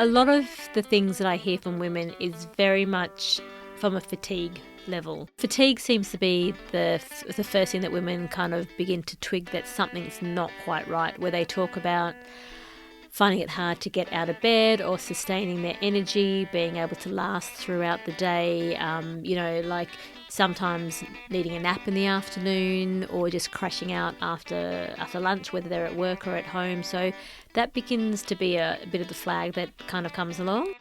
A lot of the things that I hear from women is very much from a fatigue level. Fatigue seems to be the first thing that women kind of begin to twig that something's not quite right, where they talk about finding it hard to get out of bed or sustaining their energy, being able to last throughout the day, like sometimes needing a nap in the afternoon or just crashing out after lunch, whether they're at work or at home. So that begins to be a bit of the flag that kind of comes along.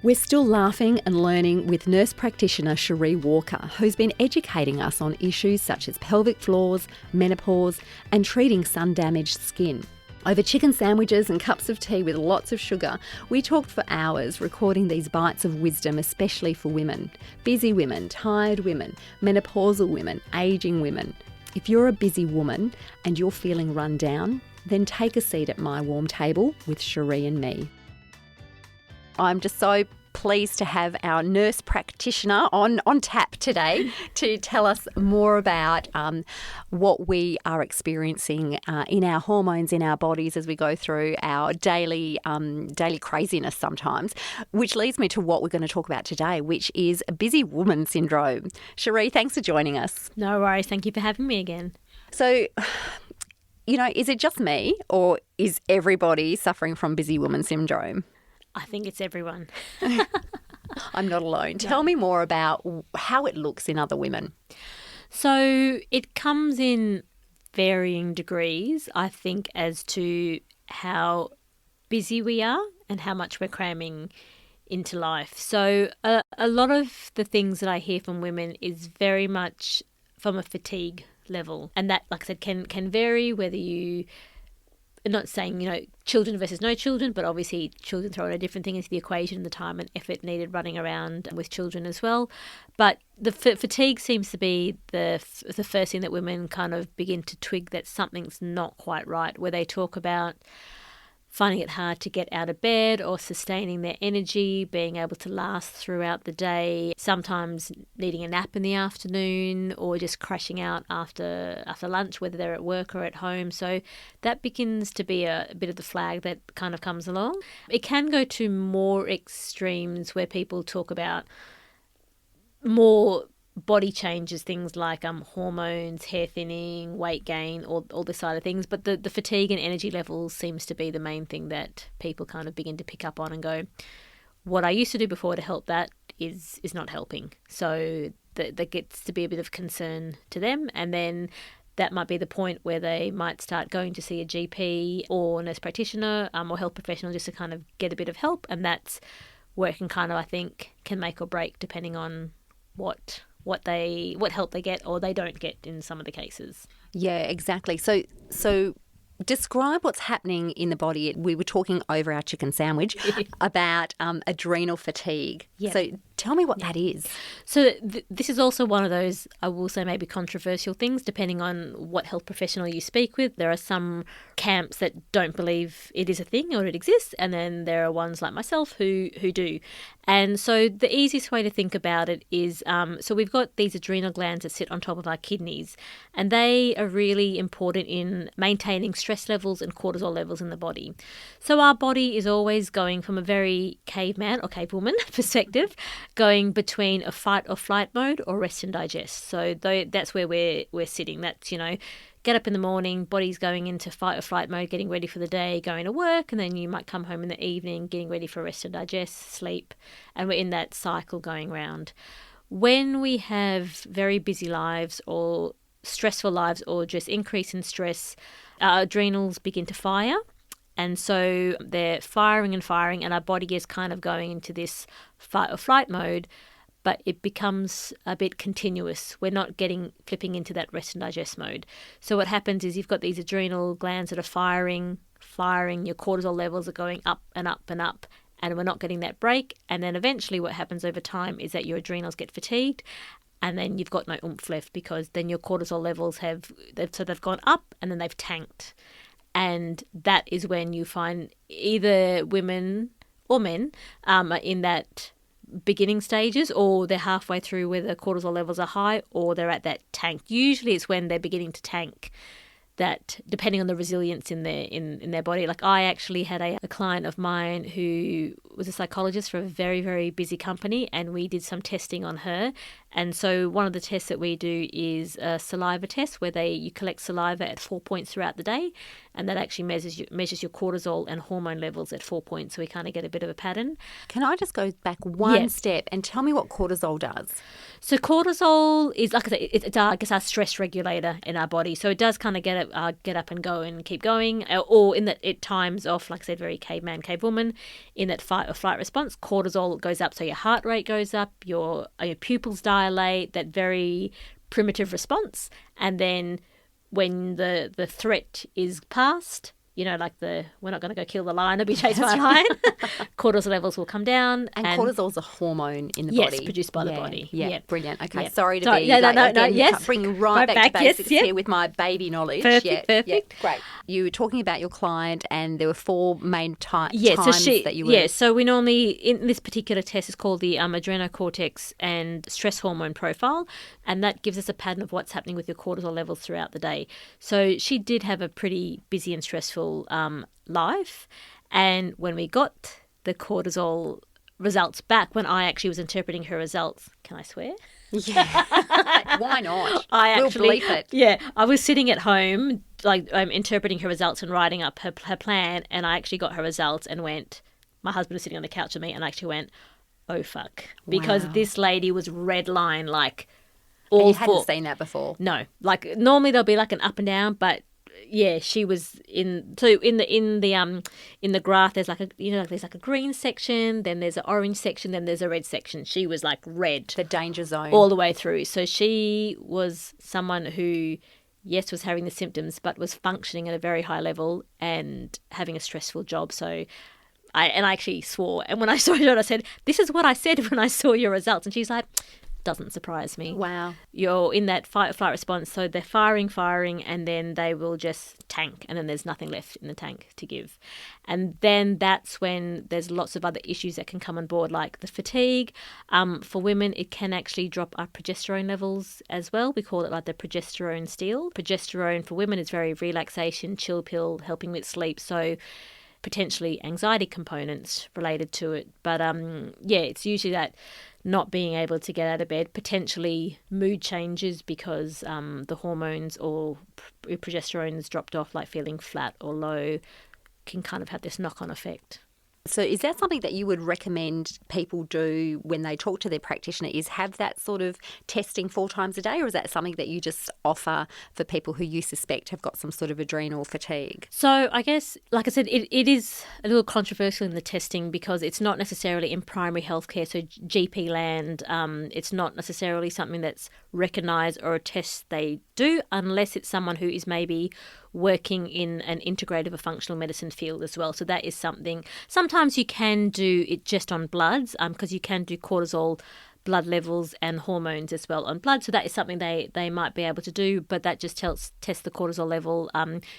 We're still laughing and learning with Nurse Practitioner Shiree Walker, who's been educating us on issues such as pelvic floors, menopause, and treating sun-damaged skin. Over chicken sandwiches and cups of tea with lots of sugar, we talked for hours recording these bites of wisdom, especially for women. Busy women, tired women, menopausal women, ageing women. If you're a busy woman and you're feeling run down, then take a seat at my warm table with Shiree and me. I'm just so pleased to have our nurse practitioner on tap today to tell us more about what we are experiencing in our hormones, in our bodies as we go through our daily craziness sometimes, which leads me to what we're going to talk about today, which is busy woman syndrome. Shiree, thanks for joining us. No worries. Thank you for having me again. So, is it just me or is everybody suffering from busy woman syndrome? I think it's everyone. I'm not alone. Tell me more about how it looks in other women. So it comes in varying degrees, I think, as to how busy we are and how much we're cramming into life. So a lot of the things that I hear from women is very much from a fatigue level. And that, like I said, can vary whether you... I'm not saying, children versus no children, but obviously children throw in a different thing into the equation, the time and effort needed running around with children as well. But the fatigue seems to be the first thing that women kind of begin to twig that something's not quite right, where they talk about finding it hard to get out of bed or sustaining their energy, being able to last throughout the day, sometimes needing a nap in the afternoon or just crashing out after lunch, whether they're at work or at home. So that begins to be a bit of the flag that kind of comes along. It can go to more extremes where people talk about more body changes, things like hormones, hair thinning, weight gain, all this side of things. But the fatigue and energy levels seems to be the main thing that people kind of begin to pick up on and go, what I used to do before to help that is not helping. So that gets to be a bit of concern to them. And then that might be the point where they might start going to see a GP or nurse practitioner or health professional just to kind of get a bit of help. And that's where it can kind of, I think, can make or break depending on what help they get or they don't get in some of the cases. Yeah, exactly. So describe what's happening in the body. We were talking over our chicken sandwich about adrenal fatigue. Yep. So tell me what that is. So this is also one of those, I will say, maybe controversial things, depending on what health professional you speak with. There are some camps that don't believe it is a thing or it exists, and then there are ones like myself who do. And so the easiest way to think about it is, so we've got these adrenal glands that sit on top of our kidneys, and they are really important in maintaining stress levels and cortisol levels in the body. So our body is always going from a very caveman or cavewoman perspective, going between a fight or flight mode or rest and digest. So that's where we're sitting. That's, get up in the morning, body's going into fight or flight mode, getting ready for the day, going to work, and then you might come home in the evening, getting ready for rest and digest, sleep, and we're in that cycle going round. When we have very busy lives or stressful lives or just increase in stress, our adrenals begin to fire. And so they're firing, and our body is kind of going into this fight or flight mode, but it becomes a bit continuous. We're not flipping into that rest and digest mode. So what happens is you've got these adrenal glands that are firing, your cortisol levels are going up and up and up, and we're not getting that break. And then eventually what happens over time is that your adrenals get fatigued, and then you've got no oomph left because then your cortisol levels they've gone up and then they've tanked. And that is when you find either women or men are in that beginning stages, or they're halfway through where the cortisol levels are high, or they're at that tank. Usually it's when they're beginning to tank that depending on the resilience in their body. Like I actually had a client of mine who was a psychologist for a very, very busy company, and we did some testing on her. And so one of the tests that we do is a saliva test where you collect saliva at 4 points throughout the day, and that actually measures your cortisol and hormone levels at 4 points, so we kind of get a bit of a pattern. Can I just go back one step and tell me what cortisol does? So cortisol is, like I said, it's our stress regulator in our body. So it does kind of get up and go and keep going, or in that it times off, like I said, very caveman, cavewoman, in that fight or flight response. Cortisol goes up, so your heart rate goes up, your pupils dilate, that very primitive response. And then when the threat is past, like we're not going to go kill the lion or be chased by a lion, cortisol levels will come down. And cortisol's a hormone in the body. Yes, produced by the body. Yeah, brilliant. Okay, yeah. sorry to be yes. bringing right back to basics here with my baby knowledge. Perfect. Great. You were talking about your client, and there were 4 main times that you were... Yeah, so we normally, in this particular test, is called the adrenal cortex and stress hormone profile, and that gives us a pattern of what's happening with your cortisol levels throughout the day. So she did have a pretty busy and stressful life, and when we got the cortisol results back, when I actually was interpreting her results, can I swear? Yeah. Why not? We'll bleep it. Yeah, I was sitting at home, like interpreting her results and writing up her plan, and I actually got her results and went, my husband was sitting on the couch with me, and I actually went, oh fuck, because this lady was red line, like all and you hadn't seen that before? No, like normally there'll be like an up and down, but yeah, she was in the graph. There's like there's like a green section, then there's an orange section, then there's a red section. She was like red, the danger zone, all the way through. So she was someone who, yes, was having the symptoms, but was functioning at a very high level and having a stressful job. So I actually swore, and when I saw it, I said, "This is what I said when I saw your results," and she's like, doesn't surprise me. Wow. You're in that fight or flight response, so they're firing, and then they will just tank, and then there's nothing left in the tank to give. And then that's when there's lots of other issues that can come on board, like the fatigue. For women, it can actually drop our progesterone levels as well. We call it like the progesterone steal. Progesterone for women is very relaxation, chill pill, helping with sleep, so potentially anxiety components related to it. But it's usually that not being able to get out of bed, potentially mood changes because the hormones or progesterone has dropped off, like feeling flat or low, can kind of have this knock-on effect. So is that something that you would recommend people do when they talk to their practitioner, is have that sort of testing 4 times a day, or is that something that you just offer for people who you suspect have got some sort of adrenal fatigue? So I guess, like I said, it is a little controversial in the testing because it's not necessarily in primary healthcare, so GP land. It's not necessarily something that's recognised or a test they do unless it's someone who is maybe working in an integrative or functional medicine field as well. So that is something. Sometimes you can do it just on bloods because you can do cortisol blood levels and hormones as well on blood. So that is something they might be able to do, but that just test the cortisol level.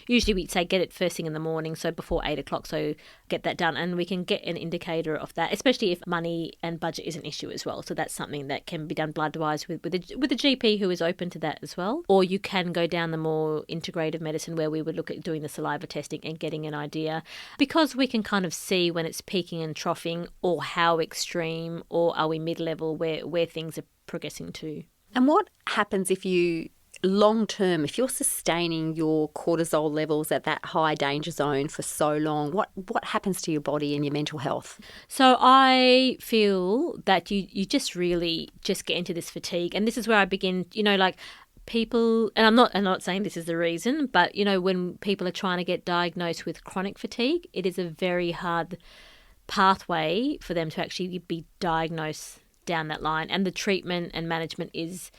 Usually we say get it first thing in the morning, so before 8 o'clock, so get that done. And we can get an indicator of that, especially if money and budget is an issue as well. So that's something that can be done blood-wise with a GP who is open to that as well. Or you can go down the more integrative medicine where we would look at doing the saliva testing and getting an idea, because we can kind of see when it's peaking and troughing, or how extreme, or are we mid-level where things are progressing to. And what happens if you, long term, if you're sustaining your cortisol levels at that high danger zone for so long, what happens to your body and your mental health? So I feel that you just really just get into this fatigue, and this is where I begin, like people, and I'm not saying this is the reason, but when people are trying to get diagnosed with chronic fatigue, it is a very hard pathway for them to actually be diagnosed down that line. And the treatment and management is,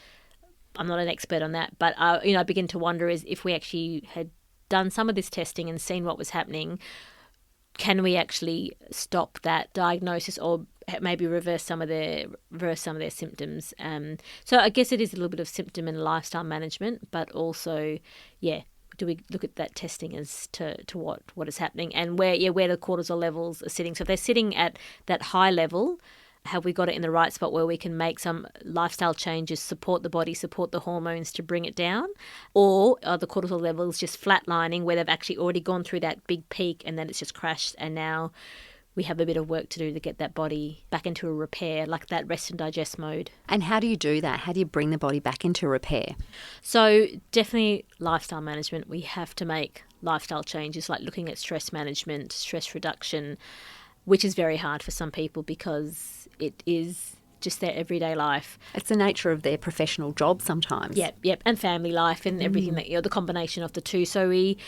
I'm not an expert on that, but I begin to wonder is if we actually had done some of this testing and seen what was happening, can we actually stop that diagnosis or maybe reverse some of their symptoms? So I guess it is a little bit of symptom and lifestyle management, but also, do we look at that testing as to what is happening and where the cortisol levels are sitting? So if they're sitting at that high level, Have we got it in the right spot where we can make some lifestyle changes, support the body, support the hormones to bring it down? Or are the cortisol levels just flatlining where they've actually already gone through that big peak and then it's just crashed, and now we have a bit of work to do to get that body back into a repair, like that rest and digest mode. And how do you do that? How do you bring the body back into repair? So definitely lifestyle management. We have to make lifestyle changes, like looking at stress management, stress reduction, which is very hard for some people because it is just their everyday life. It's the nature of their professional job sometimes. Yep. And family life and everything that, the combination of the two. So we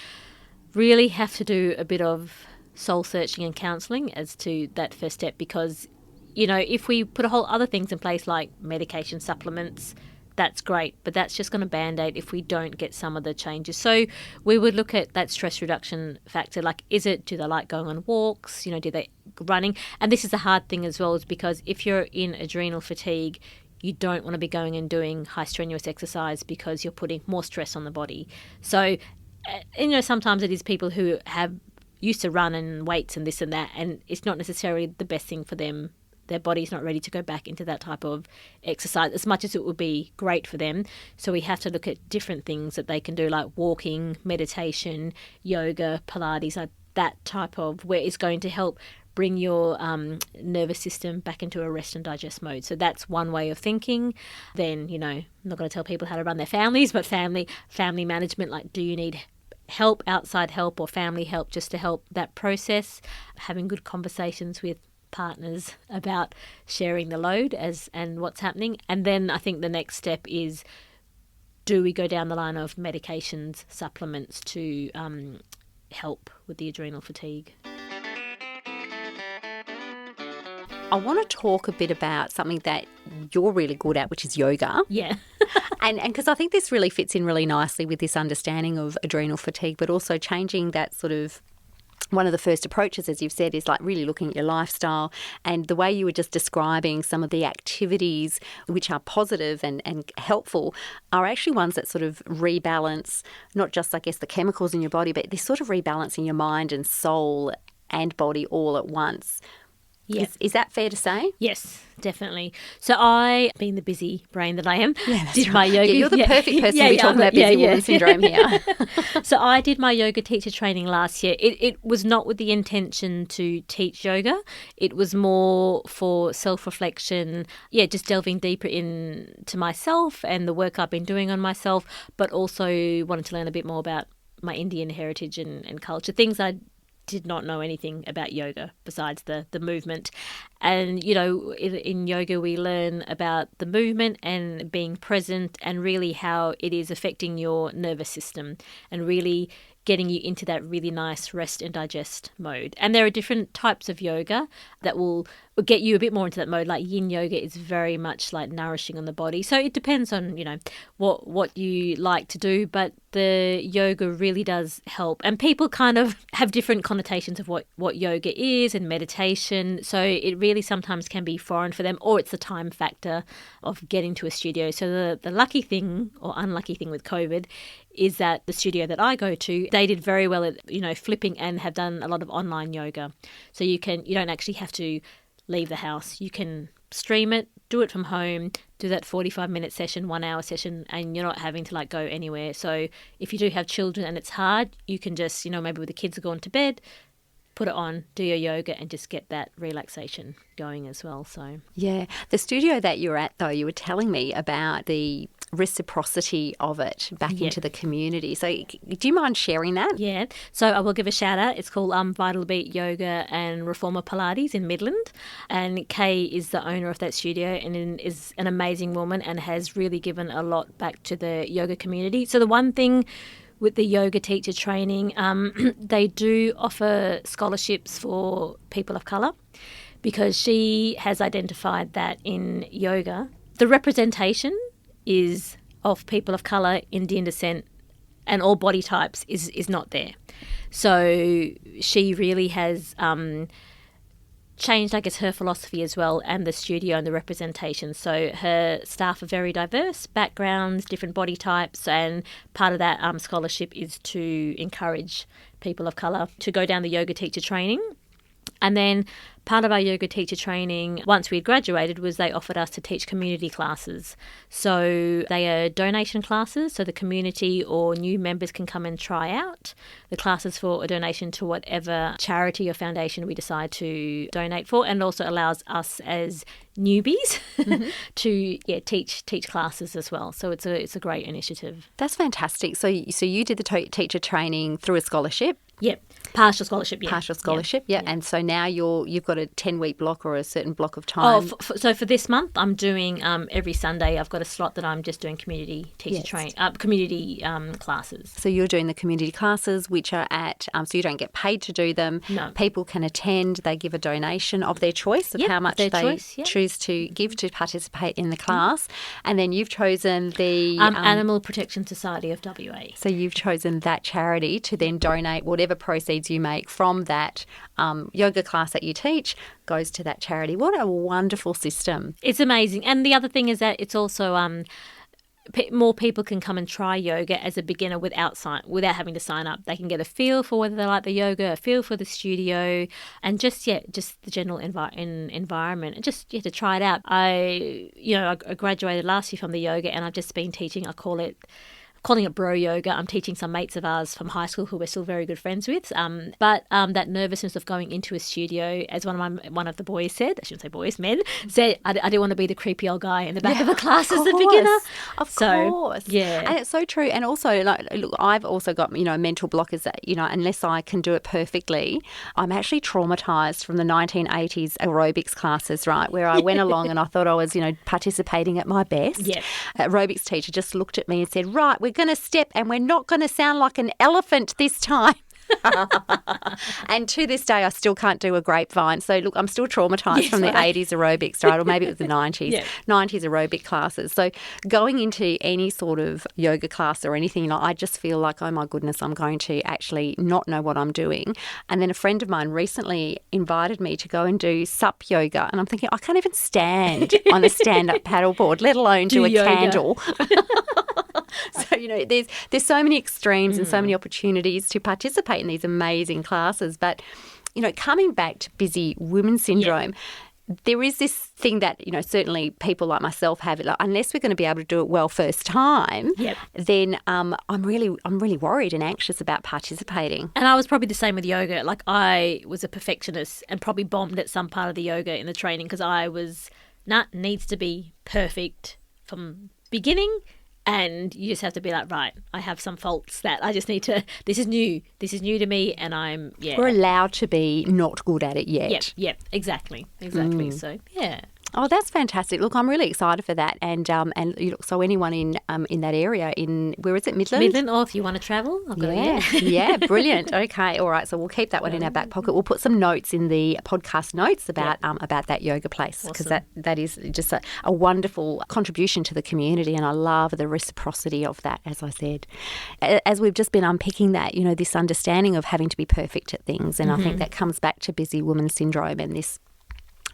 really have to do a bit of soul searching and counselling as to that first step, because, if we put a whole other things in place like medication, supplements, that's great, but that's just going to band-aid if we don't get some of the changes. So we would look at that stress reduction factor, like do they like going on walks, do they running? And this is the hard thing as well, is because if you're in adrenal fatigue, you don't want to be going and doing high strenuous exercise because you're putting more stress on the body. So, sometimes it is people who have used to run and weights and this and that, and it's not necessarily the best thing for them. Their body's not ready to go back into that type of exercise as much as it would be great for them. So we have to look at different things that they can do, like walking, meditation, yoga, Pilates, like that type of where it's going to help bring your nervous system back into a rest and digest mode. So that's one way of thinking. Then, I'm not going to tell people how to run their families, but family management, like do you need help, outside help or family help, just to help that process, having good conversations with partners about sharing the load and what's happening. And then I think the next step is, do we go down the line of medications, supplements to help with the adrenal fatigue? I want to talk a bit about something that you're really good at, which is yoga. Yeah. And because I think this really fits in really nicely with this understanding of adrenal fatigue, but also changing that sort of, one of the first approaches, as you've said, is like really looking at your lifestyle, and the way you were just describing some of the activities which are positive and helpful are actually ones that sort of rebalance not just, I guess, the chemicals in your body, but they're sort of rebalancing your mind and soul and body all at once. Yeah. Is that fair to say? Yes, definitely. So I, being the busy brain that I am, did right. my yoga. Yeah, you're the perfect person to be talking about busy woman syndrome here. So I did my yoga teacher training last year. It was not with the intention to teach yoga. It was more for self-reflection, just delving deeper into myself and the work I've been doing on myself, but also wanted to learn a bit more about my Indian heritage and culture, things I did not know anything about yoga besides the movement. And, in yoga we learn about the movement and being present and really how it is affecting your nervous system and really getting you into that really nice rest and digest mode. And there are different types of yoga that will get you a bit more into that mode. Like yin yoga is very much like nourishing on the body. So it depends on, what you like to do, but the yoga really does help. And people kind of have different connotations of what yoga is and meditation. So it really sometimes can be foreign for them, or it's the time factor of getting to a studio. So the lucky thing or unlucky thing with COVID is that the studio that I go to, they did very well at, flipping and have done a lot of online yoga. So you don't actually have to leave the house. You can stream it, do it from home, do that 45-minute session, 1 hour session, and you're not having to go anywhere. So if you do have children and it's hard, you can just, maybe when the kids are gone to bed, put it on, do your yoga and just get that relaxation going as well. So yeah, the studio that you're at though, you were telling me about the reciprocity of it back into the community. So do you mind sharing that? Yeah. So I will give a shout out. It's called Vital Beat Yoga and Reformer Pilates in Midland. And Kay is the owner of that studio and is an amazing woman and has really given a lot back to the yoga community. So the one thing with the yoga teacher training, they do offer scholarships for people of colour because she has identified that in yoga, the representation is of people of colour, Indian descent and all body types is not there. So she really has changed, I guess, her philosophy as well and the studio and the representation. So her staff are very diverse, backgrounds, different body types, and part of that scholarship is to encourage people of colour to go down the yoga teacher training. And then part of our yoga teacher training, once we had graduated, was they offered us to teach community classes. So they are donation classes, so the community or new members can come and try out the classes for a donation to whatever charity or foundation we decide to donate for, and also allows us as newbies to teach classes as well. So it's a great initiative. That's fantastic. So you did the teacher training through a scholarship? Yep. Partial scholarship, yeah. Partial scholarship, yeah. And so now you've got a 10-week block or a certain block of time. So for this month, I'm doing every Sunday. I've got a slot that I'm just doing community teacher training, community classes. So you're doing the community classes, which are at so you don't get paid to do them. No. People can attend. They give a donation of their choice of how much they choose to give to participate in the class, and then you've chosen the Animal Protection Society of WA. So you've chosen that charity to then donate whatever proceeds you make from that yoga class that you teach goes to that charity. What a wonderful system. It's amazing. And the other thing is that it's also more people can come and try yoga as a beginner without having to sign up. They can get a feel for whether they like the yoga, a feel for the studio, and just the general environment, and just to try it out. I graduated last year from the yoga, and I've just been teaching. Calling it bro yoga. I'm teaching some mates of ours from high school who we're still very good friends with. But that nervousness of going into a studio, as one of the boys said, I shouldn't say boys, men, said, I didn't want to be the creepy old guy in the back of a class as a beginner. Of course. Yeah. And it's so true. And also, look, I've also got, mental block is that, unless I can do it perfectly, I'm actually traumatised from the 1980s aerobics classes, right, where I went along and I thought I was, participating at my best. Yeah. Aerobics teacher just looked at me and said, right, we're going to step and we're not going to sound like an elephant this time. And to this day, I still can't do a grapevine. So, look, I'm still traumatised from the 80s aerobics, right? Or maybe it was the 90s, 90s aerobic classes. So going into any sort of yoga class or anything, I just feel like, oh, my goodness, I'm going to actually not know what I'm doing. And then a friend of mine recently invited me to go and do sup yoga. And I'm thinking, I can't even stand on a stand-up paddleboard, let alone do a yoga. Candle. So, there's so many extremes and so many opportunities to participate in these amazing classes. But, coming back to busy women syndrome, there is this thing that, certainly people like myself have. Like, unless we're going to be able to do it well first time, then I'm really worried and anxious about participating. And I was probably the same with yoga. Like, I was a perfectionist and probably bombed at some part of the yoga in the training because I was needs to be perfect from beginning. And you just have to be like, right, I have some faults that I just need to, this is new to me, and we're allowed to be not good at it yet. Yep, exactly. So, yeah. Oh, that's fantastic. Look, I'm really excited for that. And so anyone in that area, where is it, Midland? Midland, or if you want to travel, I've got it. Yeah, brilliant. Okay, all right. So we'll keep that one in our back pocket. We'll put some notes in the podcast notes about that yoga place, because that is just a wonderful contribution to the community, and I love the reciprocity of that, as I said. As we've just been unpicking that, this understanding of having to be perfect at things, and I think that comes back to busy woman syndrome and this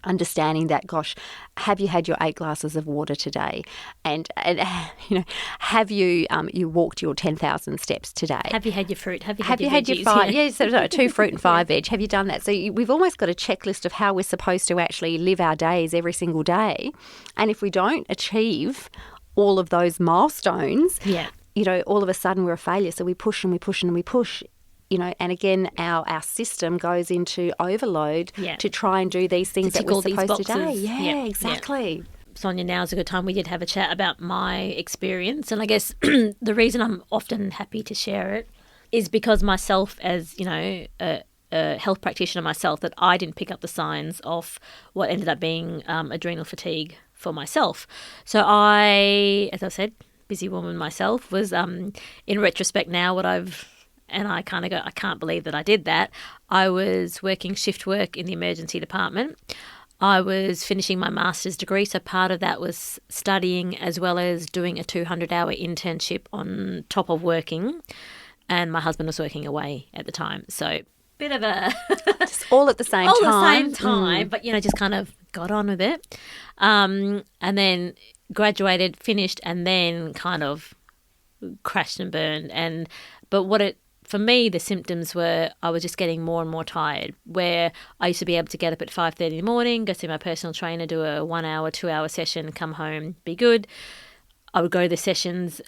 understanding that, gosh, have you had your 8 glasses of water today? And have you walked your 10,000 steps today? Have you had your fruit? Have you had your 5? Yeah, so 2 fruit and 5 veg. Have you done that? So we've almost got a checklist of how we're supposed to actually live our days every single day. And if we don't achieve all of those milestones, all of a sudden we're a failure. So we push and we push and we push. And again, our system goes into overload to try and do these things that we're supposed to do. Yeah, exactly. Sonia, now's a good time. We did have a chat about my experience, and I guess the reason I'm often happy to share it is because myself, as a health practitioner myself, that I didn't pick up the signs of what ended up being adrenal fatigue for myself. So I, as I said, busy woman myself, was in retrospect now and I kind of go, I can't believe that I did that. I was working shift work in the emergency department. I was finishing my master's degree, so part of that was studying as well as doing a 200-hour internship on top of working. And my husband was working away at the time. So bit of a... Just all at the same time. But, just kind of got on with it. And then graduated, finished, and then kind of crashed and burned. But what it for me, the symptoms were I was just getting more and more tired, where I used to be able to get up at 5:30 in the morning, go see my personal trainer, do a 1 hour, 2 hour session, come home, be good. I would go to the sessions,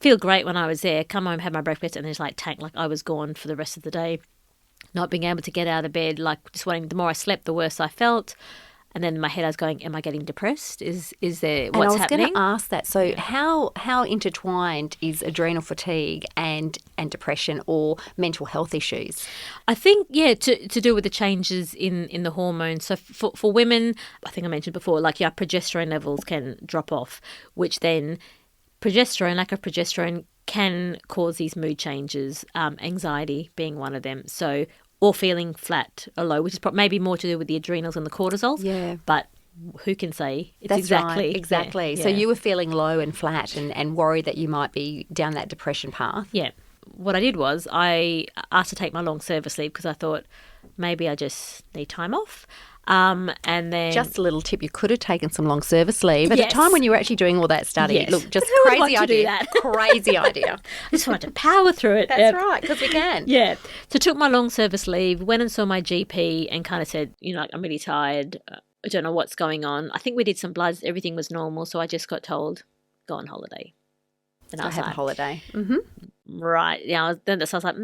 feel great when I was there, come home, have my breakfast, and there's like tank, like I was gone for the rest of the day. Not being able to get out of bed, like just wanting, the more I slept, the worse I felt. And then in my head I was going, am I getting depressed? Is there, what's happening? And I was going to ask that. So how intertwined is adrenal fatigue and depression or mental health issues? I think, to do with the changes in the hormones. So for women, I think I mentioned before, like your progesterone levels can drop off, which then lack of progesterone can cause these mood changes, anxiety being one of them. So, or feeling flat or low, which is maybe more to do with the adrenals and the cortisols. Yeah. But who can say? It's That's exactly. right, exactly. Yeah. So you were feeling low and flat and worried that you might be down that depression path. Yeah. What I did was I asked to take my long service leave because I thought maybe I just need time off. And then just a little tip, you could have taken some long service leave at Yes. a time when you were actually doing all that study. Yes. Look, just Who would crazy want to idea. do that? Crazy idea. I just wanted to power through it. That's right, because we can. Yeah. So took my long service leave, went and saw my GP and kind of said, like, I'm really tired. I don't know what's going on. I think we did some bloods. Everything was normal. So I just got told, go on holiday. And I was have like, a holiday. Mm-hmm. Right. Yeah. So I was like,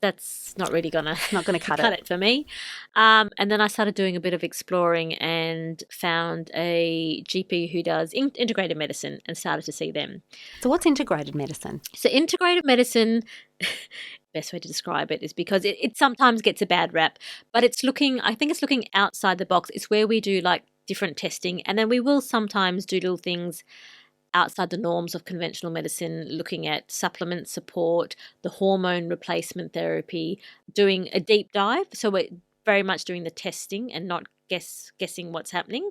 that's not really gonna cut it for me. And then I started doing a bit of exploring and found a GP who does integrated medicine and started to see them. So what's integrated medicine? So integrated medicine, best way to describe it is because it sometimes gets a bad rap, but I think it's looking outside the box. It's where we do like different testing, and then we will sometimes do little things outside the norms of conventional medicine, looking at supplement support, the hormone replacement therapy, doing a deep dive. So we're very much doing the testing and not guessing what's happening,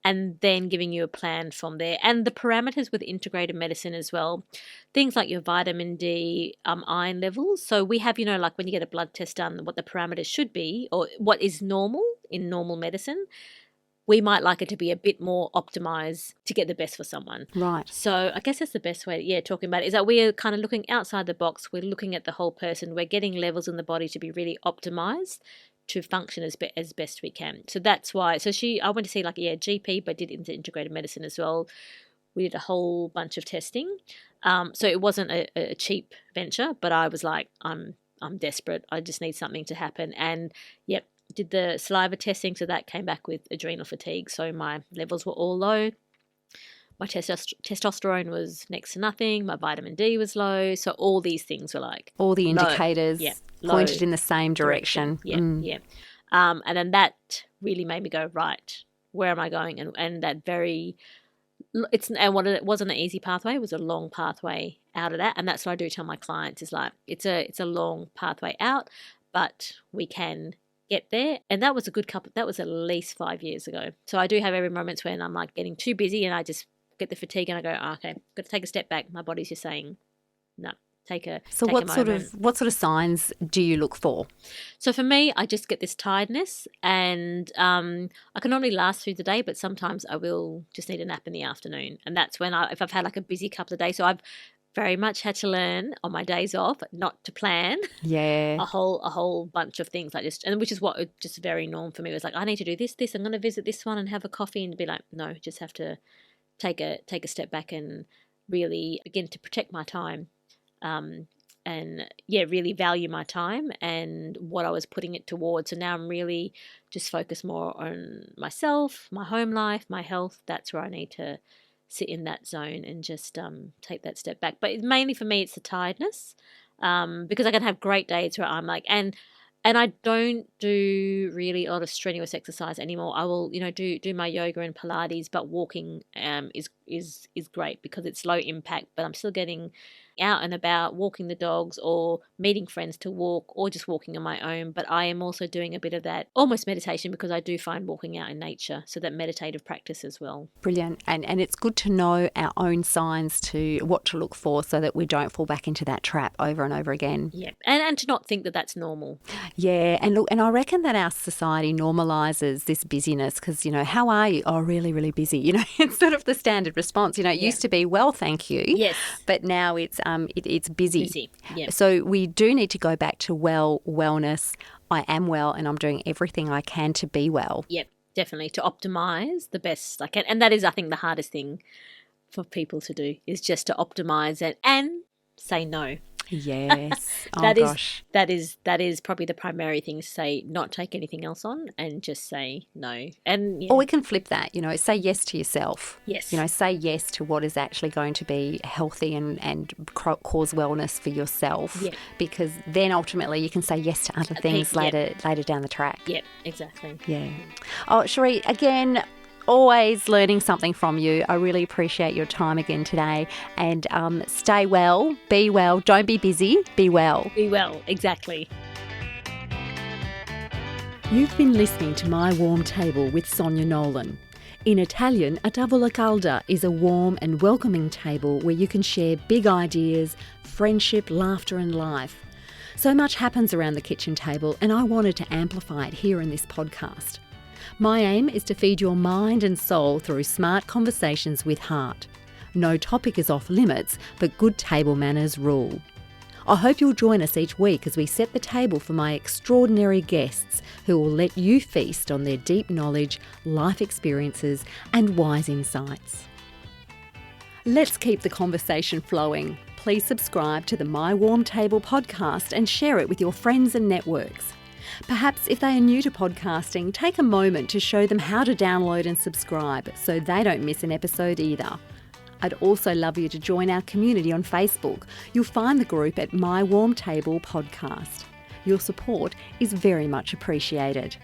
and then giving you a plan from there. And the parameters with integrated medicine as well, things like your vitamin D, iron levels. So we have, like when you get a blood test done, what the parameters should be or what is normal in normal medicine. We might like it to be a bit more optimized to get the best for someone. Right. So I guess that's the best way, talking about it, is that we're kind of looking outside the box. We're looking at the whole person. We're getting levels in the body to be really optimized to function as best we can. So that's why. So I went to see GP, but did into integrated medicine as well. We did a whole bunch of testing. So it wasn't a cheap venture, but I was like, I'm desperate. I just need something to happen. And yep. Did the saliva testing, so that came back with adrenal fatigue. So my levels were all low. My testosterone was next to nothing. My vitamin D was low. So all these things were like all the indicators pointed in the same direction. Yeah. And then that really made me go, right, where am I going? And that it wasn't an easy pathway. It was a long pathway out of that. And that's what I do tell my clients is like it's a long pathway out, but we can get there. And that was that was at least 5 years ago. So I do have every moments when I'm like getting too busy and I just get the fatigue and I go, okay, got to take a step back. My body's just saying, no, So what sort of signs do you look for? So for me, I just get this tiredness and I can normally last through the day, but sometimes I will just need a nap in the afternoon. And that's when if I've had like a busy couple of days. So I've very much had to learn on my days off not to plan a whole bunch of things like this, and which is what just very norm for me. It was like, I need to do this, I'm going to visit this one and have a coffee, and be like, no, just have to take a step back and really begin to protect my time, and really value my time and what I was putting it towards. So now I'm really just focused more on myself, my home life, my health. That's where I need to sit in that zone and just take that step back. But mainly for me, it's the tiredness, because I can have great days where I'm like, and I don't do really a lot of strenuous exercise anymore. I will, do my yoga and Pilates, but walking is great because it's low impact, but I'm still getting out and about, walking the dogs or meeting friends to walk or just walking on my own. But I am also doing a bit of that almost meditation because I do find walking out in nature, so that meditative practice as well. Brilliant. And it's good to know our own signs to what to look for so that we don't fall back into that trap over and over again. Yeah. And to not think that that's normal. Yeah. And look, and I reckon that our society normalises this busyness because, how are you? Oh, really, really busy. It's sort of the standard response. It used to be, well, thank you. Yes. But now it's, it's busy. Busy, yeah. So we do need to go back to wellness. I am well and I'm doing everything I can to be well. Yep, definitely, to optimize the best I can. And that is, I think, the hardest thing for people to do, is just to optimize it and say no. Yes. Gosh. That is probably the primary thing, to say, not take anything else on and just say no. And Or we can flip that, say yes to yourself. Yes. Say yes to what is actually going to be healthy and cause wellness for yourself. Yep. Because then ultimately you can say yes to other things later down the track. Yep, exactly. Yeah. Oh, Shiree, again, always learning something from you. I really appreciate your time again today. And stay well, be well, don't be busy, be well. Be well, exactly. You've been listening to My Warm Table with Sonia Nolan. In Italian, a tavola calda is a warm and welcoming table where you can share big ideas, friendship, laughter and life. So much happens around the kitchen table, and I wanted to amplify it here in this podcast. My aim is to feed your mind and soul through smart conversations with heart. No topic is off limits, but good table manners rule. I hope you'll join us each week as we set the table for my extraordinary guests who will let you feast on their deep knowledge, life experiences and wise insights. Let's keep the conversation flowing. Please subscribe to the My Warm Table podcast and share it with your friends and networks. Perhaps if they are new to podcasting, take a moment to show them how to download and subscribe so they don't miss an episode either. I'd also love you to join our community on Facebook. You'll find the group at My Warm Table Podcast. Your support is very much appreciated.